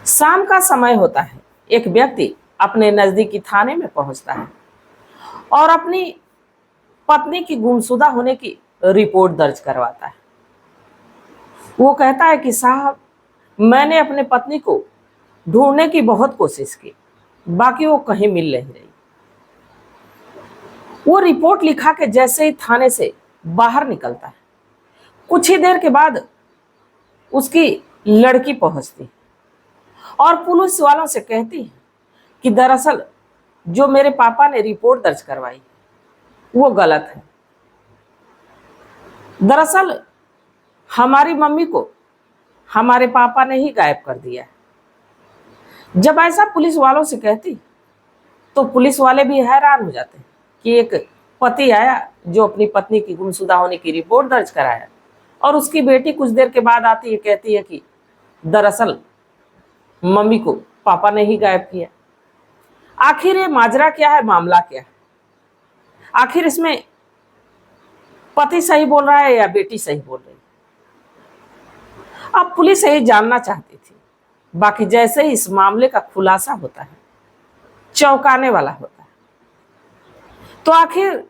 शाम का समय होता है। एक व्यक्ति अपने नजदीकी थाने में पहुंचता है और अपनी पत्नी की गुमशुदा होने की रिपोर्ट दर्ज करवाता है। वो कहता है कि साहब, मैंने अपने पत्नी को ढूंढने की बहुत कोशिश की, बाकी वो कहीं मिल नहीं रही। वो रिपोर्ट लिखा के जैसे ही थाने से बाहर निकलता है, कुछ ही देर के बाद उसकी लड़की पहुंचती और पुलिस वालों से कहती है कि दरअसल जो मेरे पापा ने रिपोर्ट दर्ज करवाई वो गलत है। दरअसल हमारी मम्मी को हमारे पापा ने ही गायब कर दिया है। जब ऐसा पुलिस वालों से कहती तो पुलिस वाले भी हैरान हो जाते हैं कि एक पति आया जो अपनी पत्नी की गुमशुदा होने की रिपोर्ट दर्ज कराया और उसकी बेटी कुछ देर के बाद आती है, कहती है कि दरअसल मम्मी को पापा ने ही गायब किया। आखिर ये माजरा क्या है, मामला क्या है? आखिर इसमें पति सही बोल रहा है या बेटी सही बोल रही है? अब पुलिस यही जानना चाहती थी। बाकी जैसे ही इस मामले का खुलासा होता है, चौंकाने वाला होता है। तो आखिर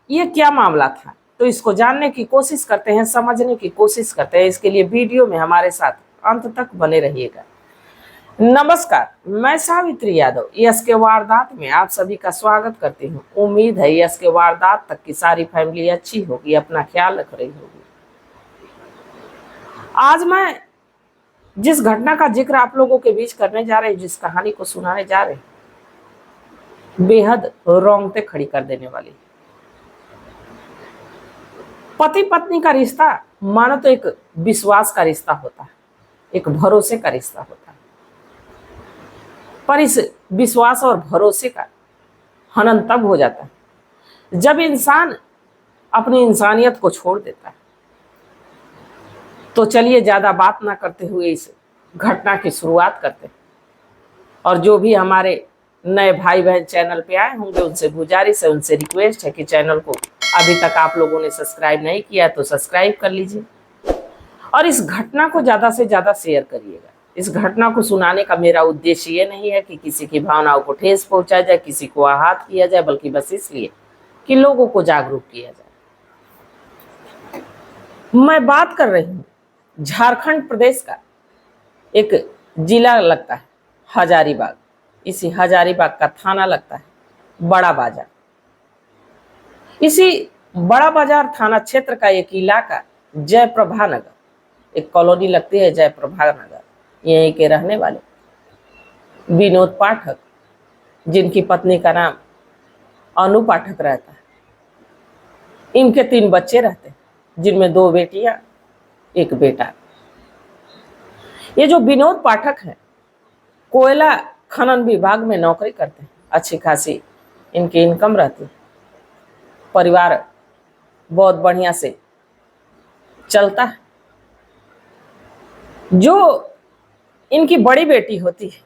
ये क्या मामला था, तो इसको जानने की कोशिश करते हैं, समझने की कोशिश करते हैं। इसके लिए वीडियो में हमारे साथ अंत तक बने रहिएगा। नमस्कार, मैं सावित्री यादव यस के वारदात में आप सभी का स्वागत करती हूँ। उम्मीद है यस के वारदात तक की सारी फैमिली अच्छी होगी, अपना ख्याल रख रही होगी। आज मैं जिस घटना का जिक्र आप लोगों के बीच करने जा रहे हैं, जिस कहानी को सुनाने जा रहे हैं, बेहद रोंगटे खड़ी कर देने वाली। पति पत्नी का रिश्ता मानो तो एक विश्वास का रिश्ता होता है, एक भरोसे का रिश्ता होता है। पर इस विश्वास और भरोसे का हनन तब हो जाता है जब इंसान अपनी इंसानियत को छोड़ देता है। तो चलिए ज्यादा बात ना करते हुए इस घटना की शुरुआत करते हैं। और जो भी हमारे नए भाई बहन चैनल पे आए होंगे उनसे गुजारिश है, उनसे रिक्वेस्ट है कि चैनल को अभी तक आप लोगों ने सब्सक्राइब नहीं किया तो सब्सक्राइब कर लीजिए और इस घटना को ज्यादा से ज्यादा शेयर करिएगा। इस घटना को सुनाने का मेरा उद्देश्य ये नहीं है कि किसी की भावनाओं को ठेस पहुंचाया जाए, किसी को आहत किया जाए, बल्कि बस इसलिए कि लोगों को जागरूक किया जाए। मैं बात कर रही हूँ झारखंड प्रदेश का एक जिला लगता है हजारीबाग। इसी हजारीबाग का थाना लगता है बड़ा बाजार। इसी बड़ा बाजार थाना क्षेत्र का एक इलाका जयप्रभा नगर, एक कॉलोनी लगती है जयप्रभा नगर। यहीं के रहने वाले विनोद पाठक, जिनकी पत्नी का नाम अनु पाठक रहता है, इनके 3 बच्चे रहते हैं, जिनमें 2 बेटियां एक बेटा। ये जो विनोद पाठक हैं कोयला खनन विभाग में नौकरी करते हैं। अच्छी खासी इनकी इनकम रहती है, परिवार बहुत बढ़िया से चलता है। जो इनकी बड़ी बेटी होती है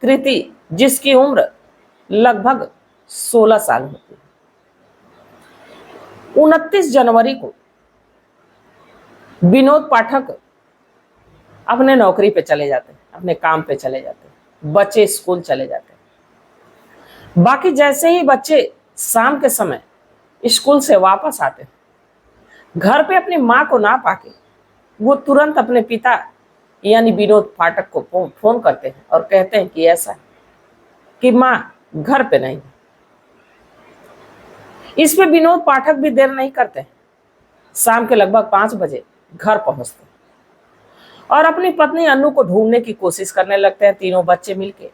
कृति, जिसकी उम्र लगभग 16 साल होती है, 29 जनवरी को विनोद पाठक अपने नौकरी पे चले जाते हैं, अपने काम पे चले जाते हैं, बच्चे स्कूल चले जाते हैं। बाकी जैसे ही बच्चे शाम के समय स्कूल से वापस आते हैं, घर पे अपनी माँ को ना पाके वो तुरंत अपने पिता यानी विनोद पाठक को फोन करते हैं और कहते हैं कि ऐसा है कि माँ घर पे नहीं। इस पे विनोद पाठक भी देर नहीं करते हैं, शाम के लगभग 5 बजे घर पहुंचते हैं और अपनी पत्नी अनु को ढूंढने की कोशिश करने लगते हैं। तीनों बच्चे मिलके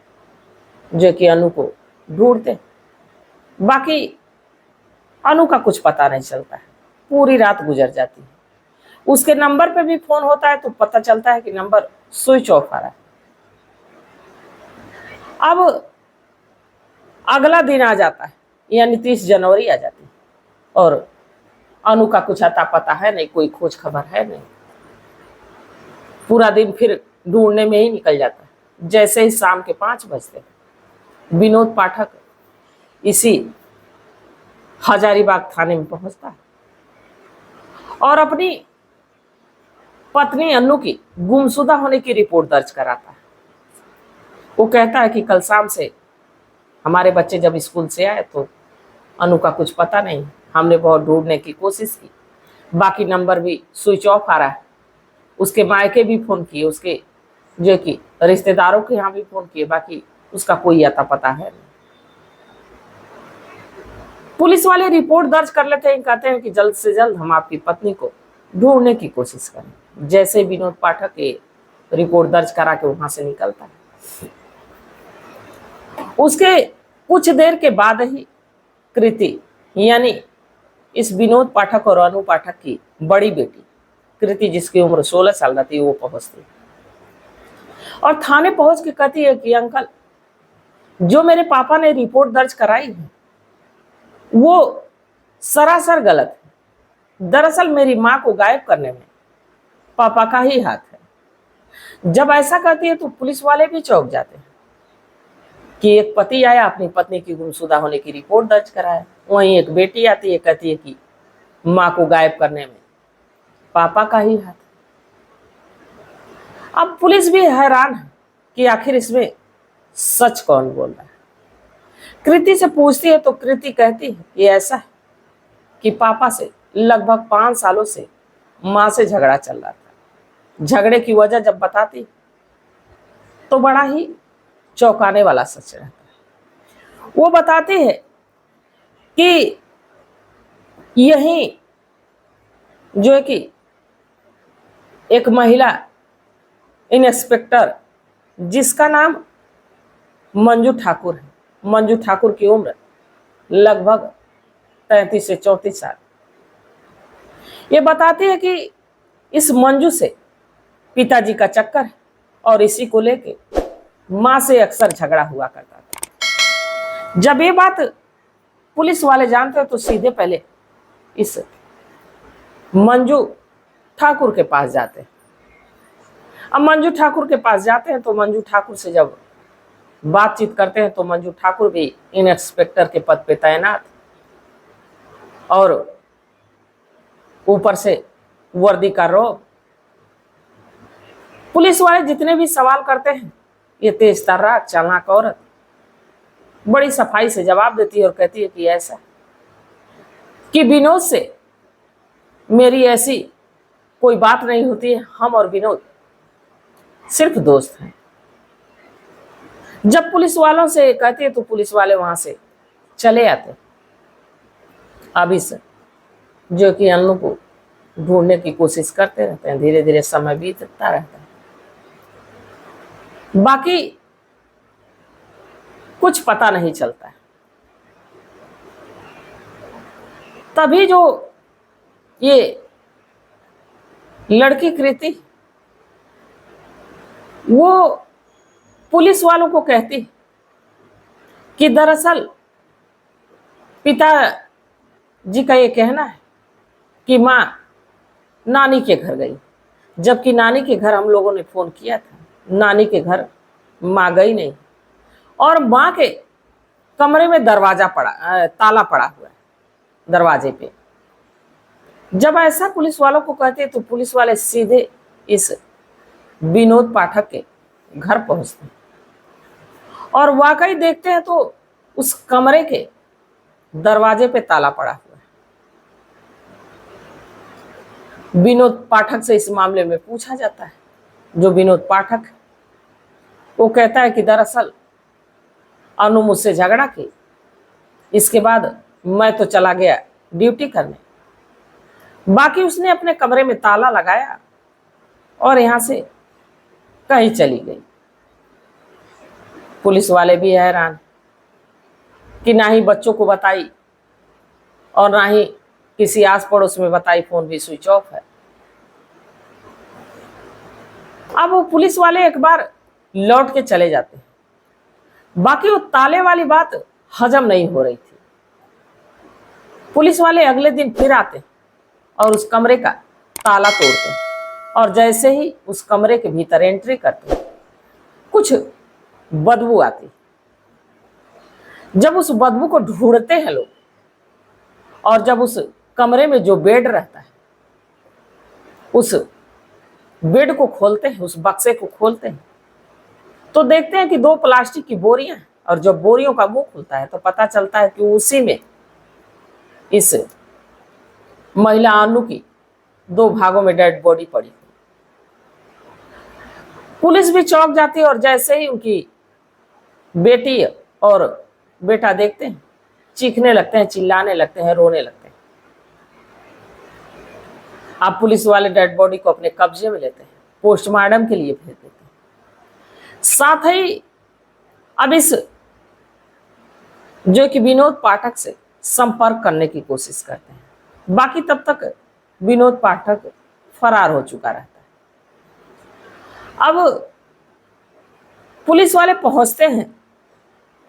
जो कि अनु को ढूंढते हैं। बाकी अनु का कुछ पता नहीं चलता है, पूरी रात गुजर जाती है। उसके नंबर पे भी फोन होता है तो पता चलता है कि नंबर स्विच ऑफ आ रहा है। अब अगला दिन आ जाता है, यानी 30 जनवरी आ जाती है और अनु का कुछ अता पता है नहीं, कोई खोज खबर है नहीं। पूरा दिन फिर ढूंढने में ही निकल जाता है। जैसे ही शाम के 5 बजते विनोद पाठक इसी हजारीबाग थाने में पहुंचता है और अपनी पत्नी अनु की गुमशुदा होने की रिपोर्ट दर्ज कराता है। वो कहता है कि कल शाम से हमारे बच्चे जब स्कूल से आए तो अनु का कुछ पता नहीं, हमने बहुत ढूंढने की कोशिश की, बाकी नंबर भी स्विच ऑफ आ रहा है। उसके मायके भी फोन किए, उसके जो कि रिश्तेदारों के यहाँ भी फोन किए, बाकी उसका कोई अता पता है नहीं। पुलिस वाले रिपोर्ट दर्ज कर लेते हैं, कहते हैं कि जल्द से जल्द हम आपकी पत्नी को ढूंढने की कोशिश करें। जैसे विनोद पाठक ये रिपोर्ट दर्ज करा के वहां से निकलता है, उसके कुछ देर के बाद ही कृति यानी इस विनोद पाठक और अनु पाठक की बड़ी बेटी कृति, जिसकी उम्र 16 साल थी, वो पहुंचती और थाने पहुंच के कहती है कि अंकल, जो मेरे पापा ने रिपोर्ट दर्ज कराई है वो सरासर गलत है। दरअसल मेरी मां को गायब करने में पापा का ही हाथ है। जब ऐसा कहती है तो पुलिस वाले भी चौंक जाते हैं कि एक पति आया, अपनी पत्नी की गुमशुदा होने की रिपोर्ट दर्ज कराया, वहीं एक बेटी आती है, कहती है कि मां को गायब करने में पापा का ही हाथ है। अब पुलिस भी हैरान है कि आखिर इसमें सच कौन बोल रहा है। कृति से पूछती है तो कृति कहती है ये ऐसा है कि पापा से लगभग 5 सालों से मां से झगड़ा चल रहा था। झगड़े की वजह जब बताती तो बड़ा ही चौंकाने वाला सच रहता है। वो बताती है कि यही जो है कि एक महिला इंस्पेक्टर जिसका नाम मंजू ठाकुर है, मंजू ठाकुर की उम्र लगभग 33 से 34 साल, ये बताती है कि इस मंजू से पिताजी का चक्कर है और इसी को लेके मां से अक्सर झगड़ा हुआ करता था। जब ये बात पुलिस वाले जानते हैं तो सीधे पहले इस मंजू ठाकुर के पास जाते हैं। अब मंजू ठाकुर के पास जाते हैं तो मंजू ठाकुर से जब बातचीत करते हैं तो मंजू ठाकुर भी इंस्पेक्टर के पद पे तैनात और ऊपर से वर्दी का रौब। पुलिस वाले जितने भी सवाल करते हैं ये तेज तर्राक चालाक औरत बड़ी सफाई से जवाब देती है और कहती है कि ऐसा कि विनोद से मेरी ऐसी कोई बात नहीं होती है, हम और विनोद सिर्फ दोस्त हैं। जब पुलिस वालों से कहती है तो पुलिस वाले वहां से चले आते। अब इस जो कि अनु को ढूंढने की कोशिश करते रहते हैं, धीरे धीरे समय बीतता रहता है। बाकी कुछ पता नहीं चलता है। तभी जो ये लड़की कृति वो पुलिस वालों को कहती कि दरअसल पिताजी का ये कहना है कि माँ नानी के घर गई, जबकि नानी के घर हम लोगों ने फोन किया था, नानी के घर माँ गई नहीं और माँ के कमरे में दरवाजा ताला पड़ा हुआ है दरवाजे पे। जब ऐसा पुलिस वालों को कहते तो पुलिस वाले सीधे इस विनोद पाठक के घर पहुंचते और वाकई देखते हैं तो उस कमरे के दरवाजे पे ताला पड़ा हुआ है। विनोद पाठक से इस मामले में पूछा जाता है। जो विनोद पाठक वो कहता है कि दरअसल अनु मुझसे झगड़ा की, इसके बाद मैं तो चला गया ड्यूटी करने, बाकी उसने अपने कमरे में ताला लगाया और यहां से कहीं चली गई। पुलिस वाले भी हैरान कि ना ही बच्चों को बताई और ना ही किसी आस पड़ोस में बताई, फोन भी स्विच ऑफ है। अब वो पुलिस वाले एक बार लौट के चले जाते हैं, बाकी वो ताले वाली बात हजम नहीं हो रही थी। पुलिस वाले अगले दिन फिर आते और उस कमरे का ताला तोड़ते और जैसे ही उस कमरे के भीतर एंट्री करते कुछ बदबू आती। जब उस बदबू को ढूंढते हैं लोग और जब उस कमरे में जो बेड रहता है उस बेड को खोलते हैं, उस बक्से को खोलते हैं तो देखते हैं कि दो प्लास्टिक की बोरियां हैं, और जब बोरियों का मुंह खुलता है तो पता चलता है कि उसी में इस महिला अनु की दो भागों में डेड बॉडी पड़ी। पुलिस भी चौंक जाती है, और जैसे ही उनकी बेटी और बेटा देखते हैं, चीखने लगते हैं, चिल्लाने लगते हैं, रोने लगते हैं। अब पुलिस वाले डेड बॉडी को अपने कब्जे में लेते हैं, पोस्टमार्टम के लिए भेज देते हैं। साथ ही अब इस जो कि विनोद पाठक से संपर्क करने की कोशिश करते हैं। बाकी तब तक विनोद पाठक फरार हो चुका रहता है। अब पुलिस वाले पहुंचते हैं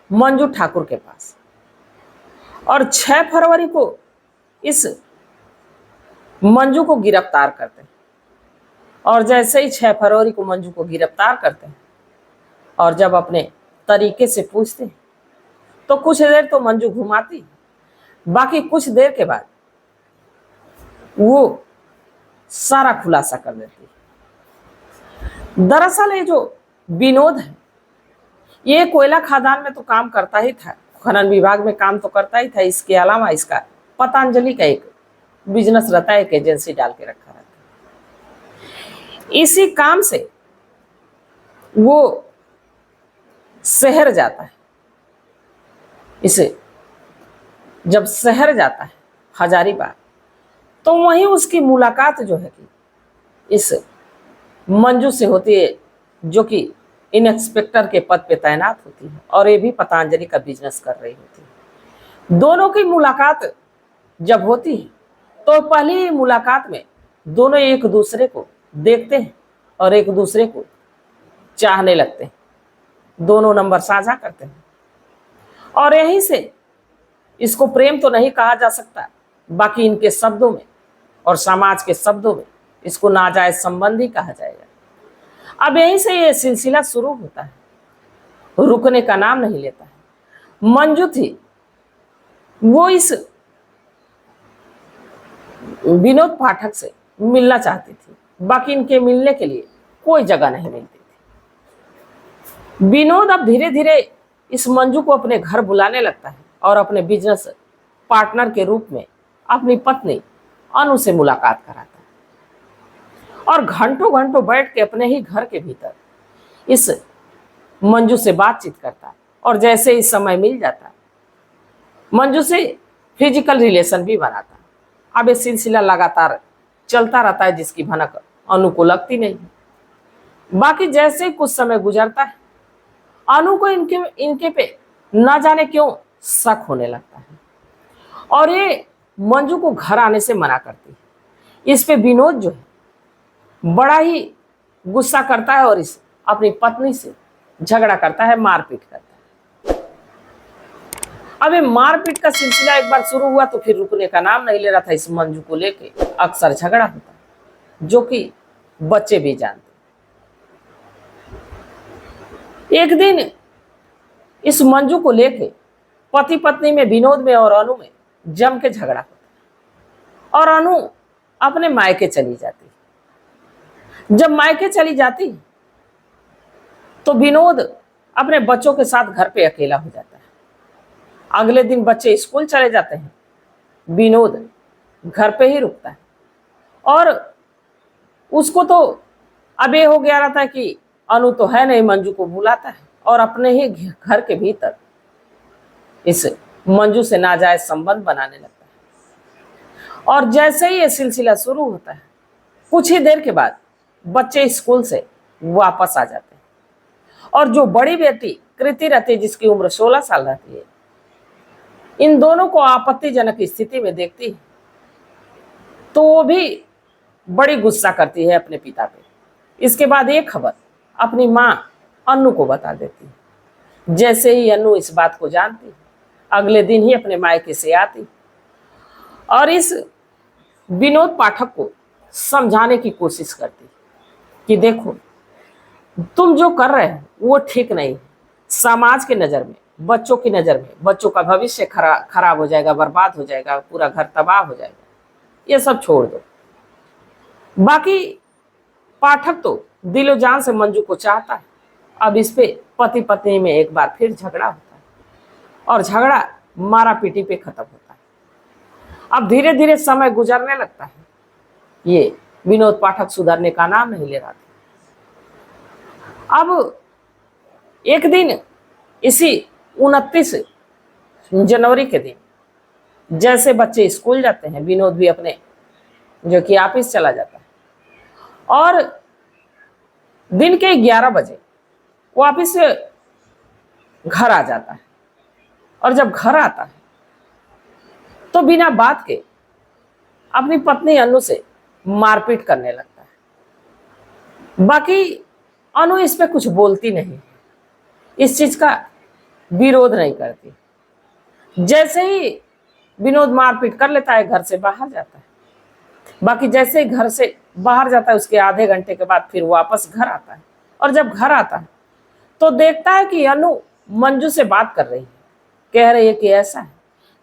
मंजू ठाकुर के पास, और 6 फरवरी को इस मंजू को गिरफ्तार करते हैं। और जैसे ही 6 फरवरी को मंजू को गिरफ्तार करते हैं और जब अपने तरीके से पूछते हैं तो कुछ देर तो मंजू घुमाती, बाकी कुछ देर के बाद वो सारा खुलासा कर देती है। दरअसल ये जो विनोद है, ये कोयला खदान में तो काम करता ही था, खनन विभाग में काम तो करता ही था। इसके अलावा इसका पतंजलि का एक बिजनेस रहता है, एक एजेंसी डाल के रखा रहता है। इसी काम से वो शहर जाता है। इसे जब शहर जाता है हजारीबाग, तो वहीं उसकी मुलाकात जो है कि इस मंजू से होती है, जो कि इंस्पेक्टर के पद पे तैनात होती है, और ये भी पतंजलि का बिजनेस कर रही होती है। दोनों की मुलाकात जब होती है तो पहली मुलाकात में दोनों एक दूसरे को देखते हैं और एक दूसरे को चाहने लगते हैं। दोनों नंबर साझा करते हैं, और यहीं से इसको प्रेम तो नहीं कहा जा सकता, बाकी इनके शब्दों में और समाज के शब्दों में इसको नाजायज संबंध ही कहा जाएगा। अब यहीं से ये सिलसिला शुरू होता है, रुकने का नाम नहीं लेता है। मंजू थी, वो इस विनोद पाठक से मिलना चाहती थी, बाकी इनके मिलने के लिए कोई जगह नहीं मिलती थी। विनोद अब धीरे धीरे इस मंजू को अपने घर बुलाने लगता है और अपने बिजनेस पार्टनर के रूप में अपनी पत्नी अनु से मुलाकात कराता है, और घंटों घंटों बैठ के अपने ही घर के भीतर इस मंजू से बातचीत करता है। और जैसे ही समय मिल जाता, मंजू से फिजिकल रिलेशन भी बनाता। अब ये सिलसिला लगातार चलता रहता है, जिसकी भनक अनु को लगती नहीं। बाकी जैसे ही कुछ समय गुजरता है, अनु को इनके पे ना जाने क्यों शक होने लगता है, और ये मंजू को घर आने से मना करती है। इस पे विनोद जो है बड़ा ही गुस्सा करता है, और इस अपनी पत्नी से झगड़ा करता है, मारपीट करता है। अब ये मारपीट का सिलसिला एक बार शुरू हुआ तो फिर रुकने का नाम नहीं ले रहा था। इस मंजू को लेके अक्सर झगड़ा होता है, जो कि बच्चे भी जानते। एक दिन इस मंजू को लेके पति पत्नी में, विनोद में और अनु में जम के झगड़ा होता है, और अनु अपने मायके चली जाती। जब मायके चली जाती तो विनोद अपने बच्चों के साथ घर पे अकेला हो जाता है। अगले दिन बच्चे स्कूल चले जाते हैं, विनोद घर पे ही रुकता है, और उसको तो अब ये हो गया रहता है कि अनु तो है नहीं, मंजू को बुलाता है और अपने ही घर के भीतर इस मंजू से नाजायज संबंध बनाने लगता है। और जैसे ही ये सिलसिला शुरू होता है, कुछ ही देर के बाद बच्चे स्कूल से वापस आ जाते हैं, और जो बड़ी बेटी कृति रहती है, जिसकी उम्र 16 साल रहती है, इन दोनों को आपत्तिजनक स्थिति में देखती है तो वो भी बड़ी गुस्सा करती है अपने पिता पे। इसके बाद ये खबर अपनी माँ अनु को बता देती है। जैसे ही अनु इस बात को जानती, अगले दिन ही अपने मायके से आती और इस विनोद पाठक को समझाने की कोशिश करती कि देखो, तुम जो कर रहे हो वो ठीक नहीं। समाज के नज़र में, बच्चों की नज़र में, बच्चों का भविष्य खराब हो जाएगा, बर्बाद हो जाएगा, पूरा घर तबाह हो जाएगा। ये सब छोड़ दो। बाकी पाठक तो दिलो जान से मंजू को चाहता है, अब इस पे पति पत्नी में एक बार फिर झगड़ा होता है और झगड़ा मारा पीटी पे खत्म होता है। अब धीरे धीरे समय गुजरने लगता है, ये विनोद पाठक सुधरने का नाम नहीं ले रहा था। अब एक दिन इसी 29 जनवरी के दिन जैसे बच्चे स्कूल जाते हैं, विनोद भी अपने जो कि ऑफिस चला जाता है और दिन के 11 बजे वो ऑफिस से घर आ जाता है। और जब घर आता है तो बिना बात के अपनी पत्नी अनु से मारपीट करने लगता है। बाकी अनु इस पे कुछ बोलती नहीं, इस चीज का विरोध नहीं करती। जैसे ही विनोद मारपीट कर लेता है घर से बाहर जाता है। बाकी जैसे ही घर से बाहर जाता है उसके आधे घंटे के बाद फिर वापस घर आता है और जब घर आता है तो देखता है कि अनु मंजू से बात कर रही है, कह रही है कि ऐसा है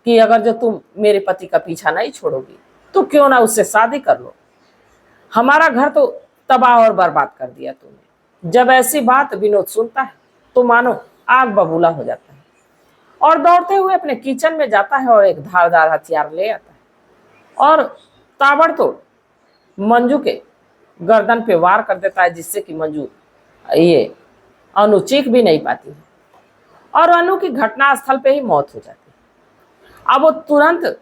कि अगर जो तुम मेरे पति का पीछा नहीं छोड़ोगी तो क्यों ना उससे शादी कर लो, हमारा घर तो तबाह और बर्बाद कर दिया तुमने। जब ऐसी बात विनोद सुनता है तो मानो आग बबूला हो जाता है और दौड़ते हुए अपने किचन में जाता है और एक धारदार हथियार ले आता है और ताबड़तोड़ मंजू के गर्दन पे वार कर देता है, जिससे कि मंजू ये अनु चीख भी नहीं पाती है और अनु की घटना स्थल पे ही मौत हो जाती है। अब वो तुरंत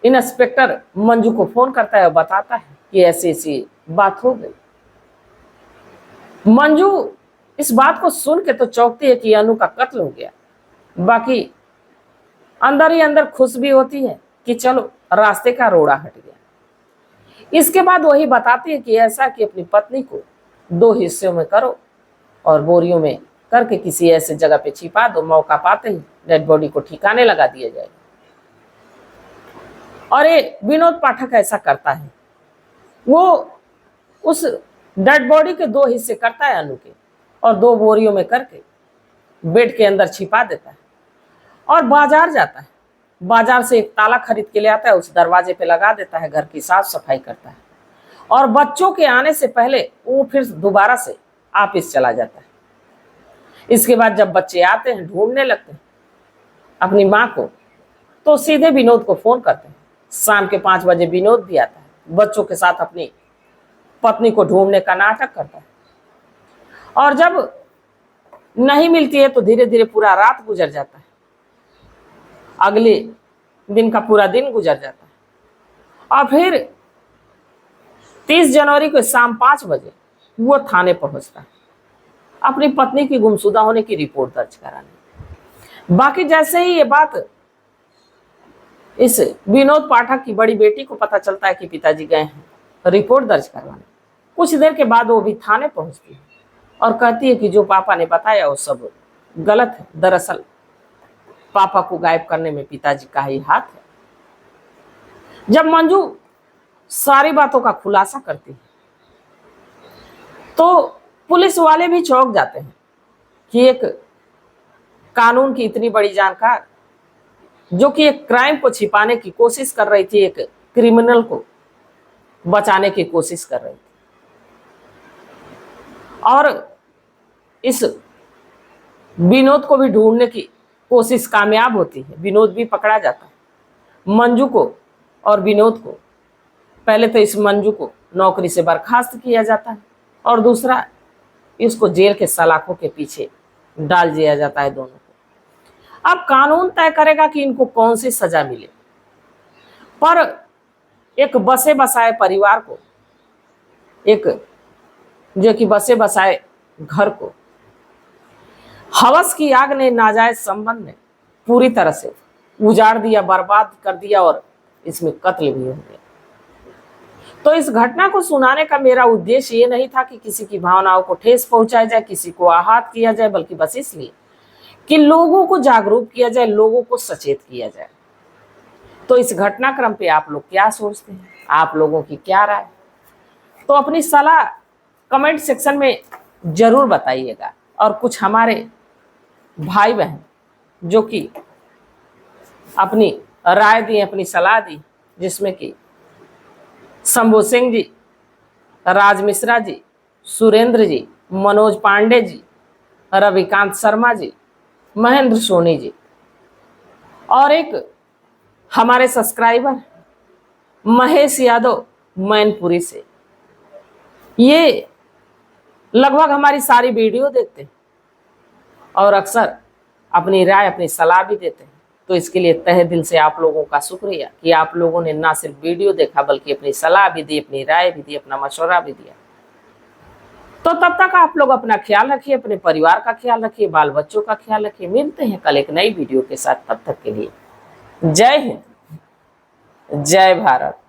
इंस्पेक्टर मंजू को फोन करता है और बताता है कि ऐसी ऐसी बात हो गई। मंजू इस बात को सुन के तो चौंकती है कि अनु का कत्ल हो गया। बाकी अंदर ही अंदर खुश भी होती है कि चलो रास्ते का रोड़ा हट गया। इसके बाद वही बताती है कि ऐसा कि अपनी पत्नी को 2 हिस्सों में करो और बोरियों में करके किसी ऐसे जगह पे छिपा दो, मौका पाते ही डेड बॉडी को ठिकाने लगा दिया जाएगा। और ये विनोद पाठक ऐसा करता है, वो उस डेड बॉडी के 2 हिस्से करता है अनु के और 2 बोरियों में करके बेड के अंदर छिपा देता है और बाजार जाता है। बाजार से एक ताला खरीद के ले आता है, उस दरवाजे पे लगा देता है, घर की साफ सफाई करता है और बच्चों के आने से पहले वो फिर दोबारा से ऑफिस चला जाता है। इसके बाद जब बच्चे आते हैं, ढूंढने लगते हैं अपनी माँ को, तो सीधे विनोद को फोन करते हैं। शाम के 5 बजे विनोद भी आता है, बच्चों के साथ अपनी पत्नी को ढूंढने का नाटक करता है और जब नहीं मिलती है तो धीरे धीरे पूरा रात गुजर जाता है, अगले दिन का पूरा दिन गुजर जाता है और फिर 30 जनवरी को शाम 5 बजे वो थाने पहुंचता है अपनी पत्नी की गुमशुदा होने की रिपोर्ट दर्ज कराने। बाकी जैसे ही ये बात इस विनोद पाठक की बड़ी बेटी को पता चलता है कि पिताजी गए हैं रिपोर्ट दर्ज करवाने, कुछ देर के बाद वो भी थाने पहुंचती है और कहती है कि जो पापा ने बताया वो सब गलत है। दरअसल पापा को गायब करने में पिताजी का ही हाथ है। जब मंजू सारी बातों का खुलासा करती है तो पुलिस वाले भी चौंक जाते हैं कि एक कानून की इतनी बड़ी जानकार जो कि एक क्राइम को छिपाने की कोशिश कर रही थी, एक क्रिमिनल को बचाने की कोशिश कर रही थी और इस विनोद को भी ढूंढने की कोशिश कामयाब होती है। विनोद भी पकड़ा जाता है। मंजू को और विनोद को पहले तो इस मंजू को नौकरी से बर्खास्त किया जाता है और दूसरा इसको जेल के सलाखों के पीछे डाल दिया जाता है दोनों को। अब कानून तय करेगा कि इनको कौन सी सजा मिले, पर एक बसे बसाए परिवार को, एक जो कि बसे बसाए घर को हवस की आग ने, नाजायज संबंध ने पूरी तरह से उजाड़ दिया, बर्बाद कर दिया और इसमें कत्ल भी हो गया। तो इस घटना को सुनाने का मेरा उद्देश्य ये नहीं था कि किसी की भावनाओं को ठेस पहुंचाया जाए, किसी को आहत किया जाए, बल्कि बस इसलिए कि लोगों को जागरूक किया जाए, लोगों को सचेत किया जाए। तो इस घटनाक्रम पे आप लोग क्या सोचते हैं, आप लोगों की क्या राय? तो अपनी सलाह कमेंट सेक्शन में जरूर बताइएगा। और कुछ हमारे भाई बहन जो कि अपनी राय दी, अपनी सलाह दी, जिसमें कि शंभू सिंह जी, राज मिश्रा जी, सुरेंद्र जी, मनोज पांडे जी, रविकांत शर्मा जी, महेंद्र सोनी जी, और एक हमारे सब्सक्राइबर महेश यादव मैनपुरी से। ये लगभग हमारी सारी वीडियो देखते हैं और अक्सर अपनी राय, अपनी सलाह भी देते हैं। तो इसके लिए तहे दिल से आप लोगों का शुक्रिया कि आप लोगों ने ना सिर्फ वीडियो देखा बल्कि अपनी सलाह भी दी, अपनी राय भी दी, अपना मशवरा भी दिया। तो तब तक आप लोग अपना ख्याल रखिए, अपने परिवार का ख्याल रखिए, बाल बच्चों का ख्याल रखिए। मिलते हैं कल एक नई वीडियो के साथ। तब तक के लिए जय हिंद, जय भारत।